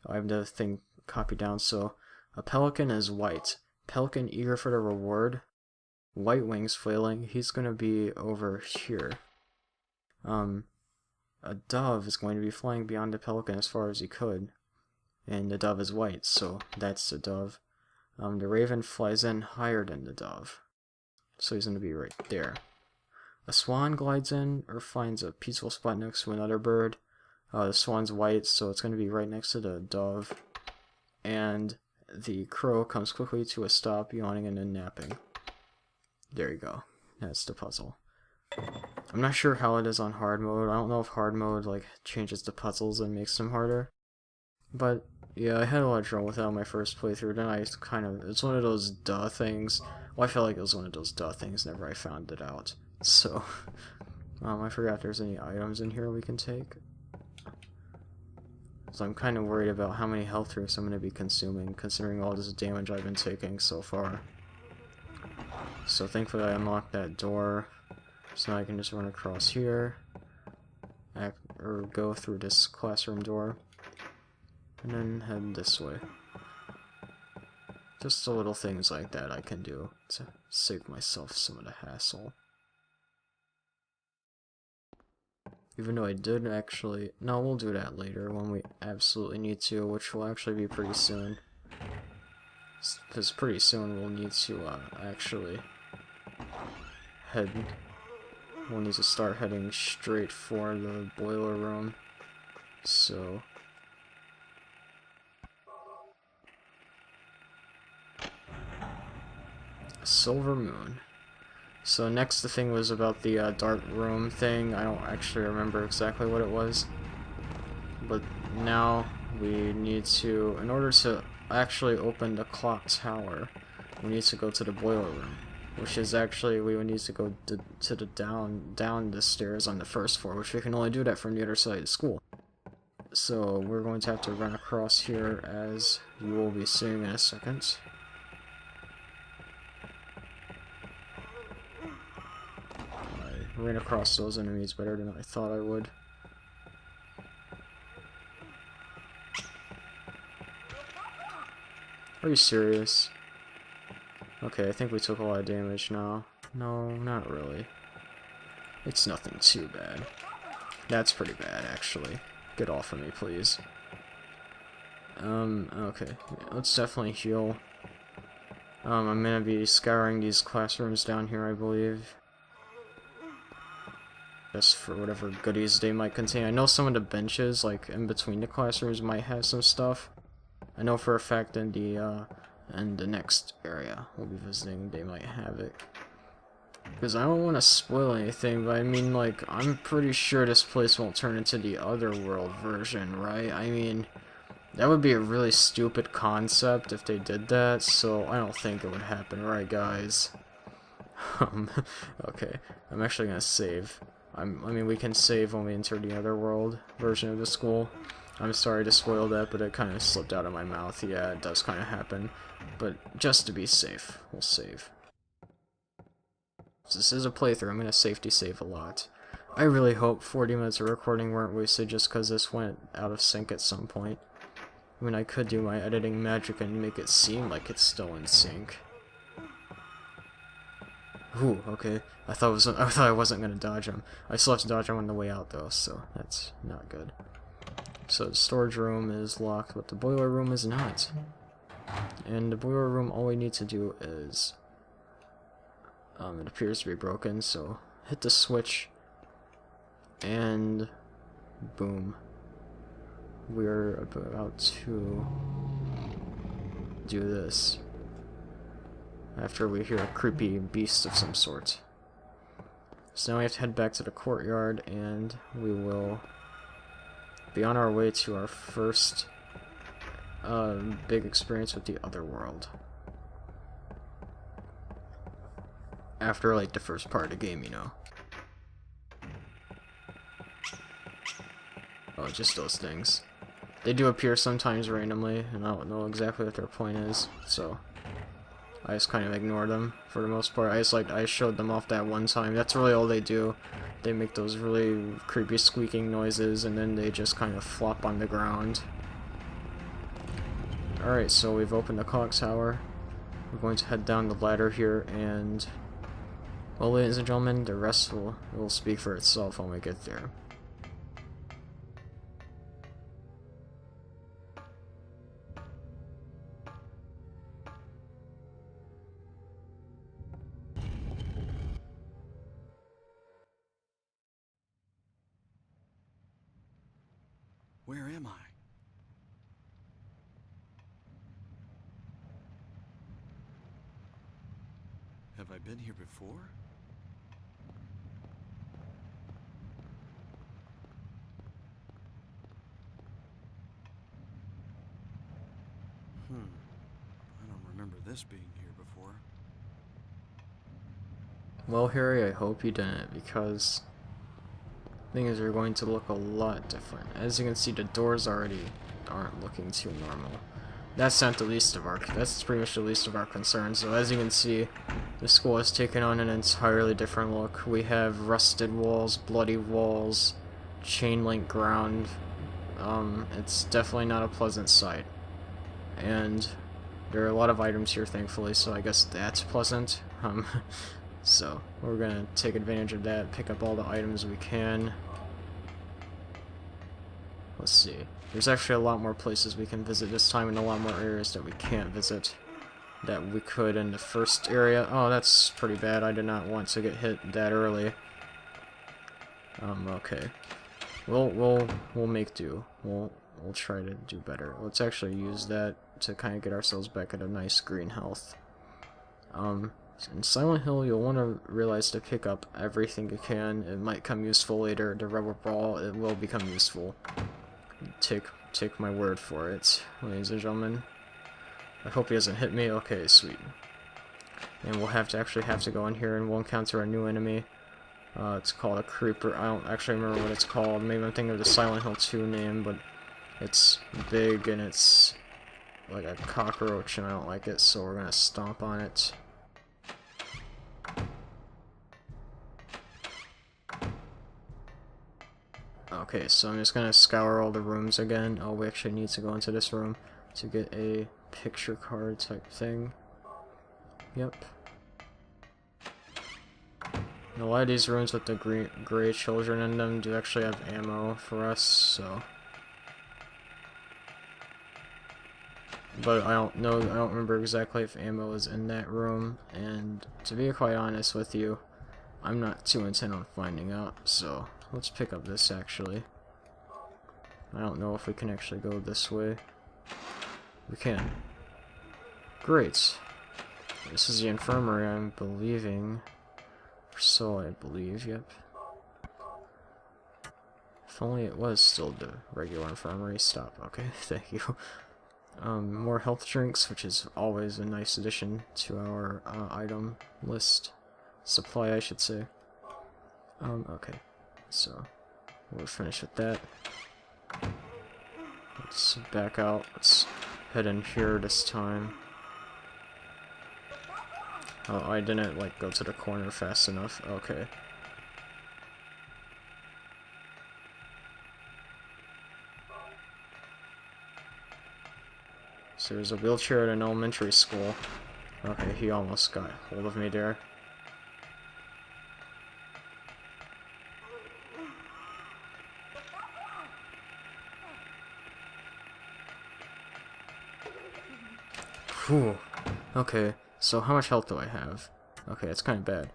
I have the thing copied down. So a pelican is white. Pelican eager for the reward. White wings flailing. He's gonna be over here. A dove is going to be flying beyond the pelican as far as he could. And the dove is white, so that's the dove. The raven flies in higher than the dove. So he's gonna be right there. A swan glides in or finds a peaceful spot next to another bird. The swan's white, so it's going to be right next to the dove. And the crow comes quickly to a stop, yawning and then napping. There you go. That's the puzzle. I'm not sure how it is on hard mode. I don't know if hard mode like changes the puzzles and makes them harder. But yeah, I had a lot of trouble with that on my first playthrough. Then it's one of those duh things. Well, I felt like it was one of those duh things whenever I found it out. So, I forgot if there's any items in here we can take. So I'm kind of worried about how many health drinks I'm going to be consuming, considering all this damage I've been taking so far. So thankfully I unlocked that door, so now I can just run across here, or go through this classroom door, and then head this way. Just the little things like that I can do to save myself some of the hassle. Even though I did actually... No, we'll do that later when we absolutely need to, which will actually be pretty soon. Because pretty soon we'll need to actually head... We'll need to start heading straight for the boiler room. So... Silver Moon. So next the thing was about the dark room thing. I don't actually remember exactly what it was. But now we need to, in order to actually open the clock tower, we need to go to the boiler room. Which is actually, we would need to go to the down the stairs on the first floor, which we can only do that from the other side of school. So we're going to have to run across here, as you will be seeing in a second. I ran across those enemies better than I thought I would. Are you serious? Okay, I think we took a lot of damage now. No, not really. It's nothing too bad. That's pretty bad, actually. Get off of me, please. Okay. Let's definitely heal. I'm gonna be scouring these classrooms down here, I believe. Just for whatever goodies they might contain. I know some of the benches, like, in between the classrooms might have some stuff. I know for a fact in the next area we'll be visiting, they might have it. Because I don't want to spoil anything, but I mean, like, I'm pretty sure this place won't turn into the Otherworld version, right? I mean, that would be a really stupid concept if they did that, so I don't think it would happen, right, guys? Okay, I'm actually gonna save. I mean, we can save when we enter the Otherworld version of the school. I'm sorry to spoil that, but it kind of slipped out of my mouth. Yeah, it does kind of happen. But just to be safe, we'll save. This is a playthrough. I'm going to safety save a lot. I really hope 40 minutes of recording weren't wasted just because this went out of sync at some point. I mean, I could do my editing magic and make it seem like it's still in sync. Ooh, okay. I thought I wasn't going to dodge him. I still have to dodge him on the way out, though, so that's not good. So the storage room is locked, but the boiler room is not. And the boiler room, all we need to do is... it appears to be broken, so hit the switch, and boom. We're about to do this after we hear a creepy beast of some sort. So now we have to head back to the courtyard, and we will be on our way to our first big experience with the Otherworld. After, like, the first part of the game, you know. Oh, just those things. They do appear sometimes randomly, and I don't know exactly what their point is, so I just kind of ignore them for the most part. I showed them off that one time. That's really all they do. They make those really creepy squeaking noises, and then they just kind of flop on the ground. Alright, so we've opened the clock tower. We're going to head down the ladder here, and well, ladies and gentlemen, the rest will speak for itself when we get there. Where am I? Have I been here before? I don't remember this being here before. Well, Harry, I hope you didn't, because things are going to look a lot different. As you can see, the doors already aren't looking too normal. That's not the least of our, that's pretty much the least of our concerns. So as you can see, the school has taken on an entirely different look. We have rusted walls, bloody walls, chain link ground. It's definitely not a pleasant sight. And there are a lot of items here, thankfully, so I guess that's pleasant. So we're gonna take advantage of that, pick up all the items we can. Let's see. There's actually a lot more places we can visit this time, and a lot more areas that we can't visit that we could in the first area. Oh, that's pretty bad. I did not want to get hit that early. Okay. We'll make do. We'll try to do better. Let's actually use that to kind of get ourselves back at a nice green health. In Silent Hill, you'll want to realize to pick up everything you can. It might come useful later. The rubber ball, it will become useful. Take my word for it, ladies and gentlemen. I hope he doesn't hit me. Okay, sweet. And we'll have to go in here, and we'll encounter a new enemy. It's called a creeper. I don't actually remember what it's called. Maybe I'm thinking of the Silent Hill 2 name, but it's big and it's like a cockroach, and I don't like it, so we're gonna stomp on it. Okay, so I'm just gonna scour all the rooms again. Oh, we actually need to go into this room to get a picture card type thing. Yep. And a lot of these rooms with the gray children in them do actually have ammo for us, so. But I don't remember exactly if ammo is in that room, and to be quite honest with you, I'm not too intent on finding out, so let's pick up this actually. I don't know if we can actually go this way. We can. Great. This is the infirmary, I'm believing. So I believe, yep. If only it was still the regular infirmary. Stop. Okay, thank you. More health drinks, which is always a nice addition to our item list. Supply, I should say. Okay. So, we're finished with that. Let's back out. Let's head in here this time. Oh, I didn't, like, go to the corner fast enough. Okay. So there's a wheelchair at an elementary school. Okay, he almost got hold of me there. Whew. Okay, so how much health do I have? Okay, it's kind of bad.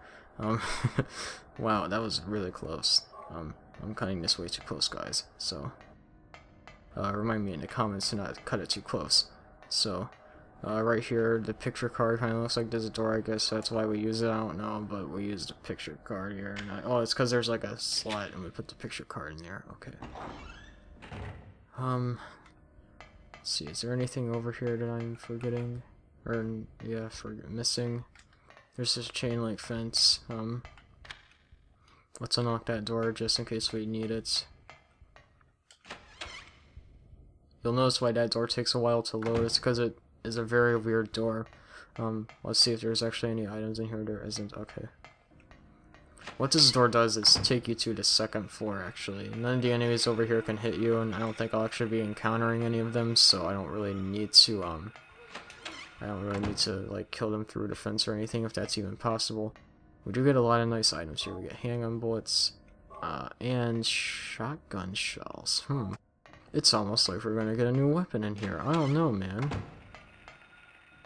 Wow, that was really close. I'm cutting this way too close, guys. So, remind me in the comments to not cut it too close. So, right here, the picture card kind of looks like there's a door, I guess that's why we use it, I don't know, but we use the picture card here. And oh, it's because there's like a slot and we put the picture card in there, okay. Let's see, is there anything over here that I'm forgetting? Or, yeah, missing? There's this chain link fence, let's unlock that door just in case we need it. You'll notice why that door takes a while to load. It's because it is a very weird door. Let's see if there's actually any items in here. There isn't. Okay. What this door does is take you to the second floor, actually. None of the enemies over here can hit you, and I don't think I'll actually be encountering any of them, so I don't really need to, like, kill them through defense or anything, if that's even possible. We do get a lot of nice items here. We get handgun bullets, and shotgun shells. It's almost like we're gonna get a new weapon in here. I don't know, man.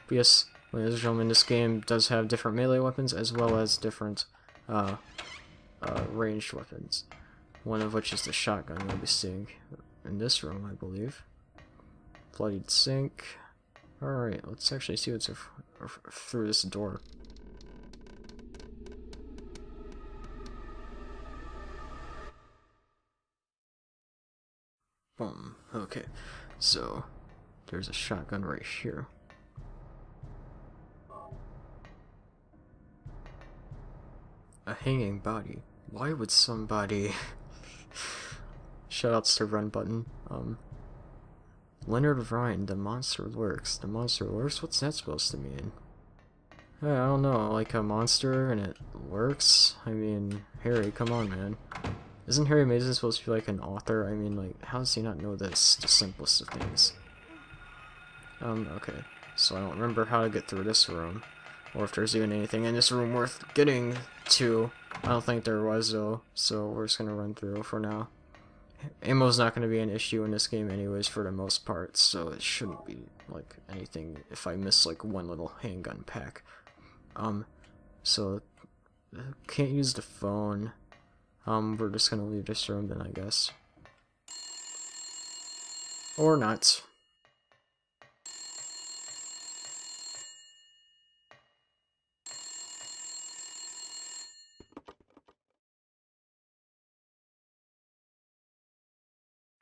But yes, ladies and gentlemen, this game does have different melee weapons, as well as different, ranged weapons. One of which is the shotgun we'll be seeing in this room, I believe. Bloodied sink. Alright, let's actually see what's through this door. Boom. Okay, so there's a shotgun right here. A hanging body. Why would somebody... Shoutouts to Run Button. Leonard Ryan, the monster lurks. The monster lurks? What's that supposed to mean? I don't know, like a monster and it lurks? I mean, Harry, come on, man. Isn't Harry Mason supposed to be like an author? I mean, like, how does he not know this? The simplest of things. Okay. So I don't remember how to get through this room. Or if there's even anything in this room worth getting to. I don't think there was, though. So we're just gonna run through for now. Ammo's not gonna be an issue in this game anyways for the most part. So it shouldn't be, like, anything if I miss, like, one little handgun pack. So... can't use the phone. We're just gonna leave this room then, I guess. Or not.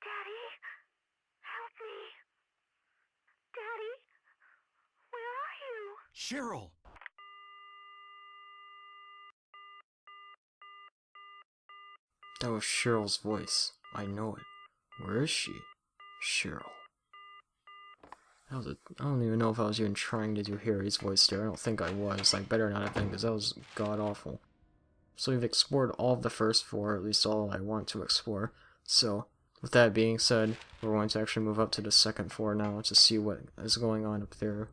Daddy, help me. Daddy, where are you? Cheryl! That was Cheryl's voice. I know it. Where is she? Cheryl. I don't even know if I was even trying to do Harry's voice there. I don't think I was. I better not have been, because that was god-awful. So we've explored all of the first floor, at least all I want to explore. So, with that being said, we're going to actually move up to the second floor now to see what is going on up there.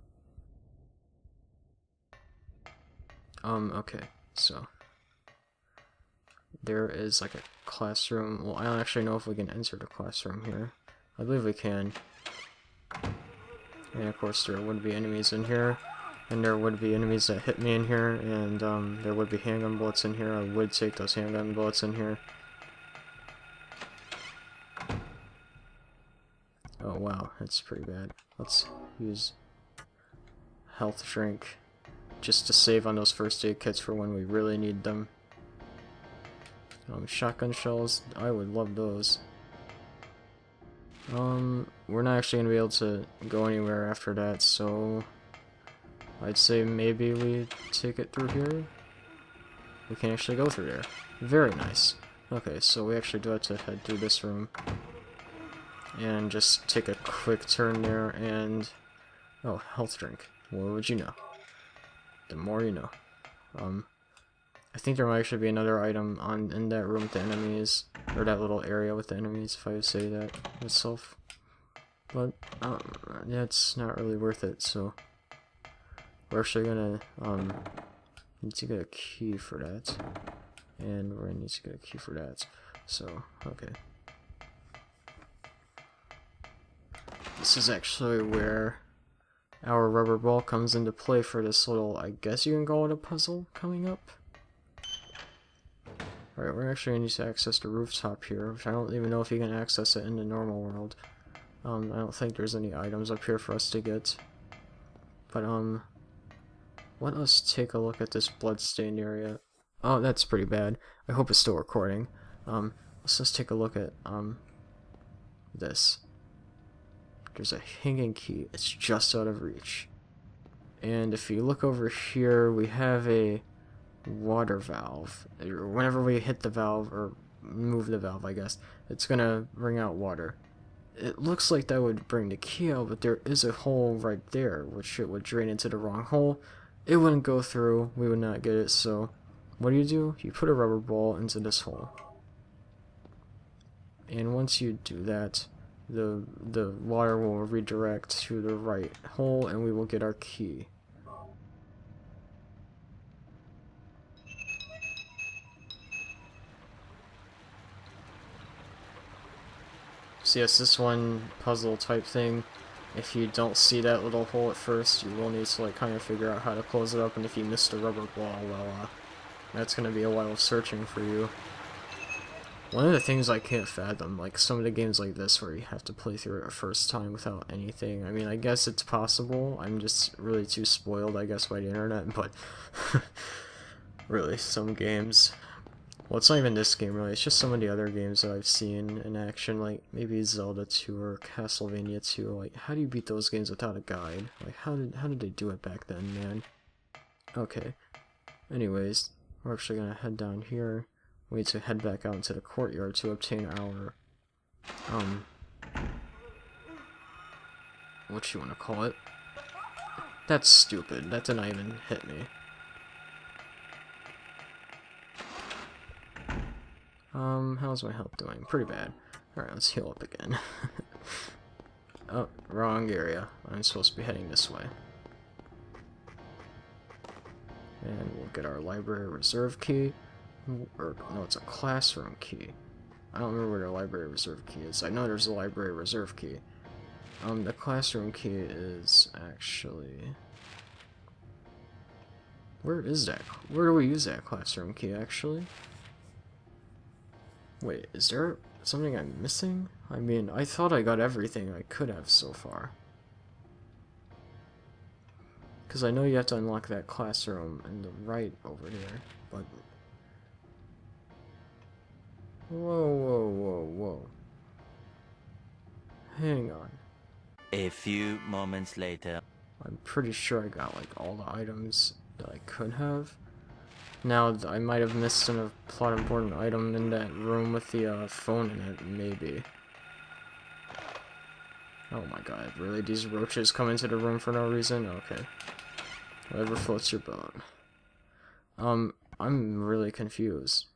Okay, so... there is like a classroom. Well, I don't actually know if we can enter the classroom here. I believe we can. And of course there would be enemies in here. And there would be enemies that hit me in here. And there would be handgun bullets in here. I would take those handgun bullets in here. Oh wow, that's pretty bad. Let's use health drink. Just to save on those first aid kits for when we really need them. Shotgun shells, I would love those. We're not actually gonna be able to go anywhere after that, so I'd say maybe we take it through here. We can actually go through there. Very nice. Okay, so we actually do have to head through this room. And just take a quick turn there and... oh, health drink. What would you know? The more you know. I think there might actually be another item in that room with the enemies, or that little area with the enemies, if I would say that itself. But yeah, it's not really worth it. So we're actually gonna need to get a key for that, and we're gonna need to get a key for that. So okay, this is actually where our rubber ball comes into play for this little, I guess you can call it a puzzle coming up. Alright, we're actually going to need to access the rooftop here, which I don't even know if you can access it in the normal world. I don't think there's any items up here for us to get. But, let us take a look at this bloodstained area. Oh, that's pretty bad. I hope it's still recording. Let's just take a look at, this. There's a hanging key. It's just out of reach. And if you look over here, we have a water valve. Whenever we hit the valve, or move the valve, I guess, it's gonna bring out water. it looks like that would bring the key out, but there is a hole right there, which it would drain into the wrong hole. It wouldn't go through, we would not get it, so what do? You put a rubber ball into this hole. And once you do that, the water will redirect to the right hole, and we will get our key. So yes, this one puzzle type thing, if you don't see that little hole at first, you will need to like kind of figure out how to close it up, and if you missed the rubber ball, well, that's gonna be a while of searching for you. One of the things I can't fathom, like some of the games like this where you have to play through it a first time without anything. I mean, I guess it's possible. I'm just really too spoiled, I guess, by the internet, but really, some games. Well, it's not even this game, really. It's just some of the other games that I've seen in action, like maybe Zelda 2 or Castlevania 2. Like, how do you beat those games without a guide? Like, how did they do it back then, man? Okay. Anyways, we're actually gonna head down here. We need to head back out into the courtyard to obtain our, what you want to call it? That's stupid. That didn't even hit me. How's my health doing? Pretty bad. Alright, let's heal up again. Oh, wrong area. I'm supposed to be heading this way. And we'll get our library reserve key. Or, no, it's a classroom key. I don't remember where the library reserve key is. I know there's a library reserve key. The classroom key is actually... Where is that? Where do we use that classroom key, actually? Wait, is there something I'm missing? I mean, I thought I got everything I could have so far. Because I know you have to unlock that classroom in the right over there, but... Whoa. Hang on. A few moments later. I'm pretty sure I got, like, all the items that I could have. Now, I might have missed a plot important item in that room with the phone in it, maybe. Oh my god, really? These roaches come into the room for no reason? Okay. Whatever floats your boat. I'm really confused.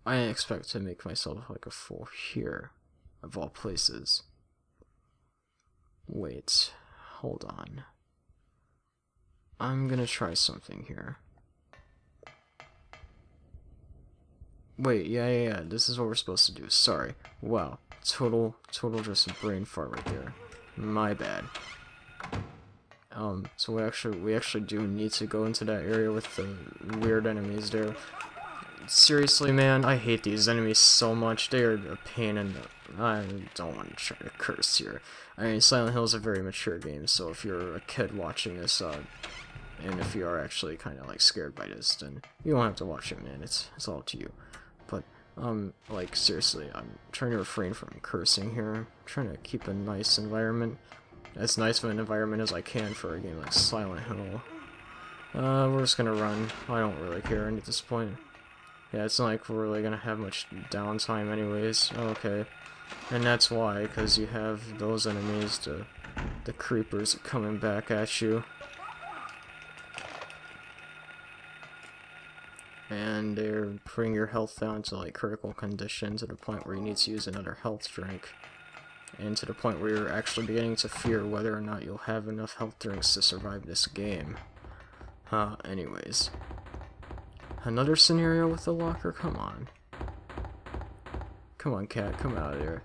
I didn't expect to make myself like a fool here, of all places. Wait, hold on. I'm gonna try something here. Wait, yeah, this is what we're supposed to do. Sorry. Wow, total just a brain fart right there. My bad. So we actually do need to go into that area with the weird enemies there. Seriously, man, I hate these enemies so much. They are a pain in the... I don't want to try to curse here. I mean, Silent Hill is a very mature game, so if you're a kid watching this, and if you are actually kind of like scared by this, then you don't have to watch it, man. It's all up to you. But like seriously, I'm trying to refrain from cursing here. I'm trying to keep a nice environment, as nice of an environment as I can for a game like Silent Hill. We're just gonna run. I don't really care at this point. Yeah, it's not like we're really gonna have much downtime anyways. Okay. And that's why, because you have those enemies, the creepers coming back at you. And they're putting your health down to like critical condition, to the point where you need to use another health drink. And to the point where you're actually beginning to fear whether or not you'll have enough health drinks to survive this game. Anyways. Another scenario with the locker? Come on. Come on, cat, come out of there.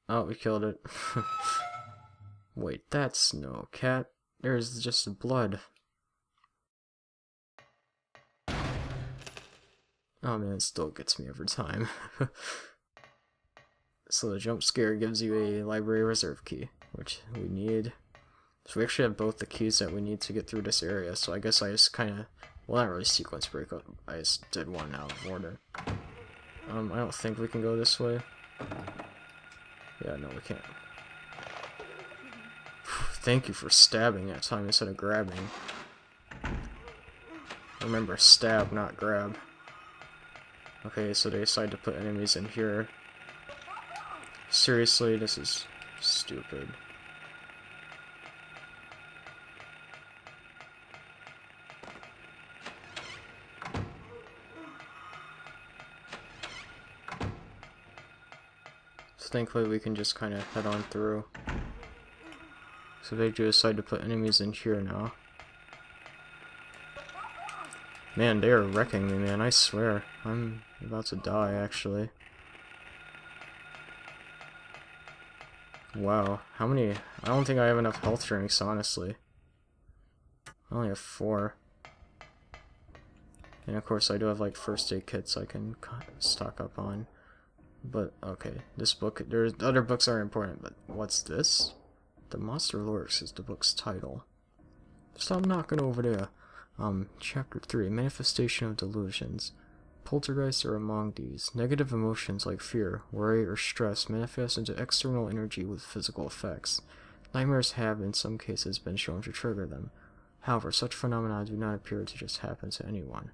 Oh, we killed it. Wait, that's no cat. There's just blood. Oh man, it still gets me every time. So the jump scare gives you a library reserve key, which we need. So we actually have both the keys that we need to get through this area, so I guess I just kinda... Well, not really sequence break, I just did one out of order. I don't think we can go this way. Yeah, no, we can't. Thank you for stabbing that time instead of grabbing. Remember, stab, not grab. Okay, so they decide to put enemies in here. Seriously, this is stupid. So thankfully we can just kind of head on through. So they do decide to put enemies in here now. Man, they are wrecking me, man, I swear. I'm about to die, actually. Wow, how many? I don't think I have enough health drinks, honestly. I only have 4. And of course I do have like first aid kits I can stock up on. But, okay, this book, there's other books are important, but what's this? The Monster Lurks is the book's title. Stop knocking over there. Chapter 3, Manifestation of Delusions. Poltergeists are among these. Negative emotions like fear, worry, or stress manifest into external energy with physical effects. Nightmares have, in some cases, been shown to trigger them. However, such phenomena do not appear to just happen to anyone,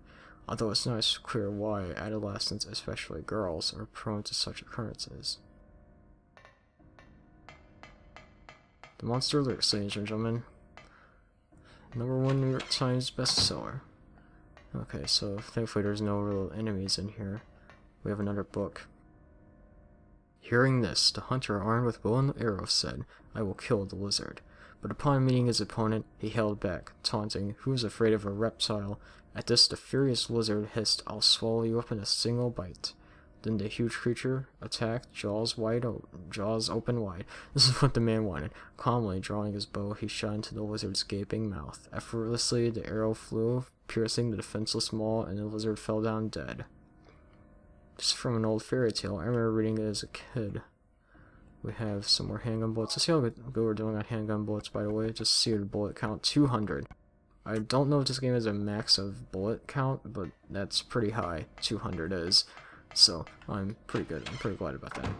although it's not as clear why adolescents, especially girls, are prone to such occurrences. The Monster Lurks, ladies and gentlemen. #1 New York Times bestseller. Okay, so thankfully there's no real enemies in here. We have another book. Hearing this, the hunter armed with bow and arrow said, "I will kill the lizard." But upon meeting his opponent, he held back, taunting, "Who is afraid of a reptile?" At this, the furious lizard hissed, "I'll swallow you up in a single bite." Then the huge creature attacked, jaws open wide. This is what the man wanted. Calmly drawing his bow, he shot into the lizard's gaping mouth. Effortlessly, the arrow flew, piercing the defenseless maw, and the lizard fell down dead. This is from an old fairy tale. I remember reading it as a kid. We have some more handgun bullets. Let's see how good we're doing on handgun bullets, by the way. Just see the bullet count, 200. I don't know if this game has a max of bullet count, but that's pretty high. 200 is. So, I'm pretty good. I'm pretty glad about that.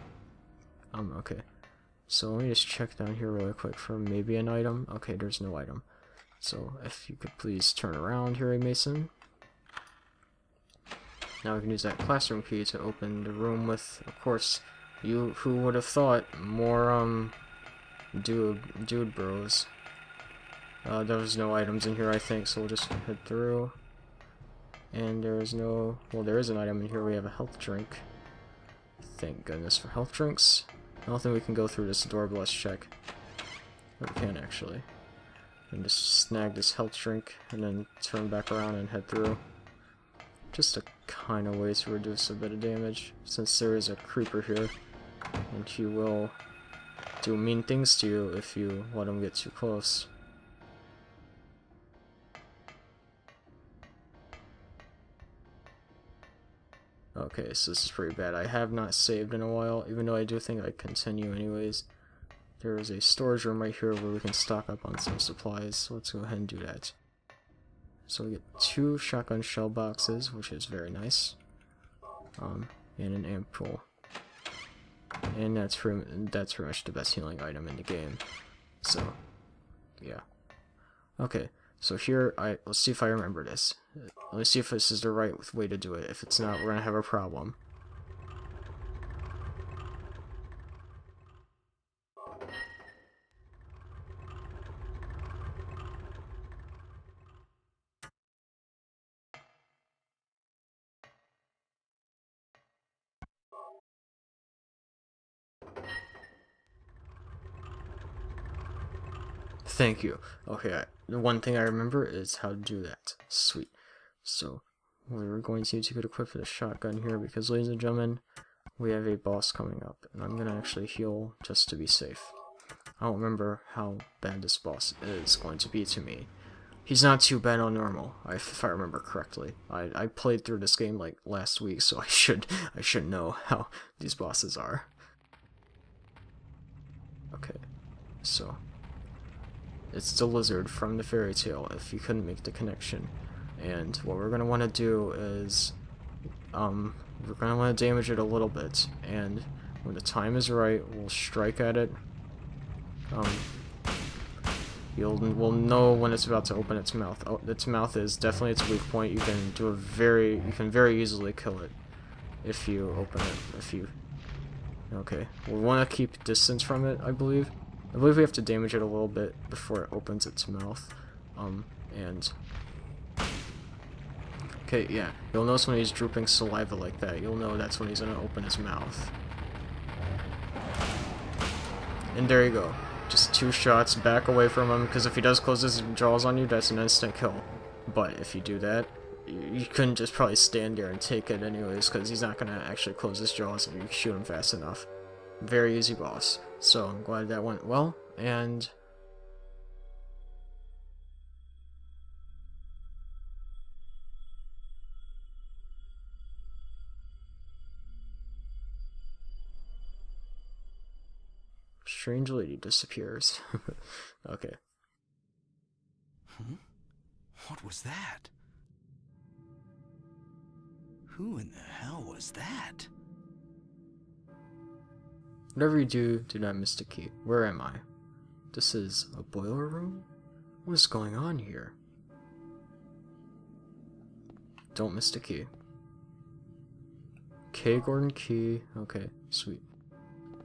Okay. So, let me just check down here really quick for maybe an item. Okay, there's no item. So, if you could please turn around, Harry Mason. Now we can use that classroom key to open the room with, of course, who would have thought, more, dude bros. There was no items in here, I think, so we'll just head through. And there is no... well, there is an item in here. We have a health drink. Thank goodness for health drinks. I don't think we can go through this door, but let's check. Oh, we can, actually. And just snag this health drink, and then turn back around and head through. Just a kind of way to reduce a bit of damage, since there is a creeper here. And he will do mean things to you if you let him get too close. Okay, so this is pretty bad. I have not saved in a while, even though I do think I'd continue anyways. There is a storage room right here where we can stock up on some supplies, so let's go ahead and do that. So we get 2 shotgun shell boxes, which is very nice. And an ampoule. And that's pretty much the best healing item in the game. So, yeah. Okay. So here, let's see if I remember this. Let's see if this is the right way to do it. If it's not, we're gonna have a problem. Thank you. Okay, the one thing I remember is how to do that. Sweet. So, we're going to get equipped with a shotgun here because, ladies and gentlemen, we have a boss coming up. And I'm going to actually heal just to be safe. I don't remember how bad this boss is going to be to me. He's not too bad on normal, if I remember correctly. I played through this game like last week, so I should know how these bosses are. Okay, so... it's the lizard from the fairy tale, if you couldn't make the connection. And what we're going to want to do is, we're going to want to damage it a little bit, and when the time is right, we'll strike at it. We'll know when it's about to open its mouth. Oh, its mouth is definitely its weak point. You can very easily kill it if you open it, if you Okay, we want to keep distance from it, I believe. I believe we have to damage it a little bit before it opens its mouth. And... Okay, yeah. You'll notice when he's drooping saliva like that, you'll know that's when he's gonna open his mouth. And there you go. Just 2 shots, back away from him, because if he does close his jaws on you, that's an instant kill. But if you do that, you couldn't just probably stand there and take it anyways, because he's not gonna actually close his jaws if you shoot him fast enough. Very easy boss. So I'm glad that went well, and... Strange lady disappears. Okay. Huh? What was that? Who in the hell was that? Whatever you do, do not miss the key. Where am I? This is a boiler room? What is going on here? Don't miss the key. K. Gordon key. Okay, sweet.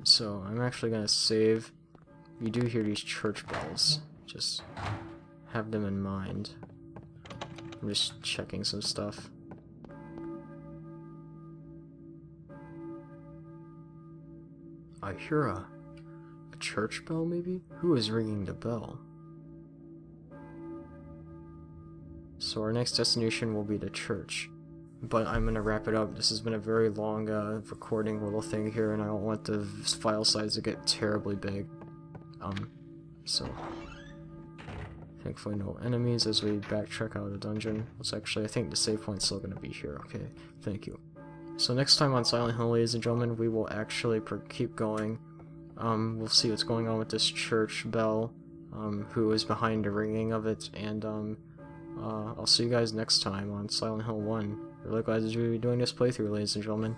So, I'm actually gonna save. You do hear these church bells. Just have them in mind. I'm just checking some stuff. I hear a church bell, maybe? Who is ringing the bell? So our next destination will be the church. But I'm gonna wrap it up. This has been a very long recording little thing here, and I don't want the file size to get terribly big. So... Thankfully no enemies as we backtrack out of the dungeon. It's actually, I think the save point's still gonna be here. Okay, thank you. So next time on Silent Hill, ladies and gentlemen, we will actually keep going. We'll see what's going on with this church bell, who is behind the ringing of it, and I'll see you guys next time on Silent Hill 1. Really glad to be doing this playthrough, ladies and gentlemen.